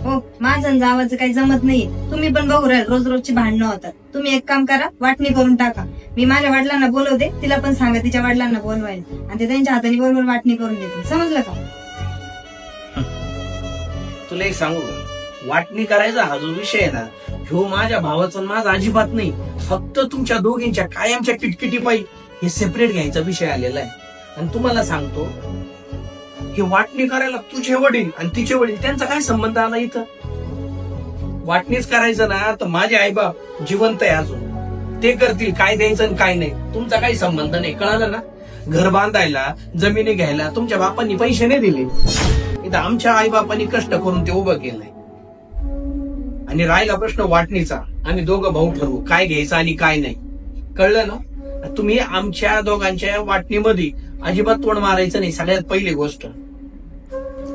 हो, माझं आणि जावाचं काही जमत नाही. तुम्ही पण बघू राहील रोज रोजची भांडणं होतात. तुम्ही एक काम करा, वाटणी करून टाका. मी माझ्या वडिलांना बोलवते, तिला पण सांगा तिच्या वडिलांना बोलवायला, आणि ते त्यांच्या हाताने बरोबर वाटणी करून देते. समजलं का? तुला एक सांगू का? वाटणी करायचा हा जो विषय आहे ना, ह्यो माझ्या भावाचा आणि माझा अजिबात नाही. फक्त तुमच्या दोघींच्या कायमच्या किटकिटी पायी हे सेपरेट घ्यायचा विषय आलेला आहे. आणि तुम्हाला सांगतो, हे वाटणी करायला तुझे वडील आणि तिचे वडील त्यांचा काय संबंध आला इथं? वाटणीच करायचं ना तर माझे आईबाप जिवंत आहे अजून, ते करतील काय द्यायचं आणि काय नाही. तुमचा काही संबंध नाही, कळालं ना? घर बांधायला, जमिनी घ्यायला तुमच्या बापांनी पैसे नाही दिले. इथं आमच्या आईबापांनी कष्ट करून ते उभं केलंय. आणि राहिला प्रश्न वाटणीचा, आम्ही दोघं भाऊ ठरवू काय घ्यायचं आणि काय नाही. कळलं ना? तुम्ही आमच्या दोघांच्या वाटणीमध्ये अजिबात तोंड मारायचं नाही. सगळ्यात पहिली गोष्ट,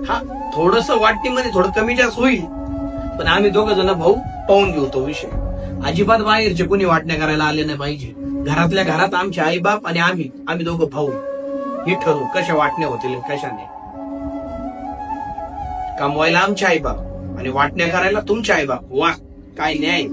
हा थोडस वाटणीमध्ये थोडं कमी जास्त होईल, पण आम्ही दोघं जण भाऊ पाहून घेऊ तो विषय. अजिबात बाहेरचे कोणी वाटण्या करायला आले नाही पाहिजे. घरातल्या घरात आमचे आईबाप आणि आम्ही दोघं भाऊ हे ठरवू कशा वाटण्या होतील कशा नाही. कमवायला आमचे आईबाप आणि वाटण्या करायला तुमचे आईबाप. वा, काय न्याय.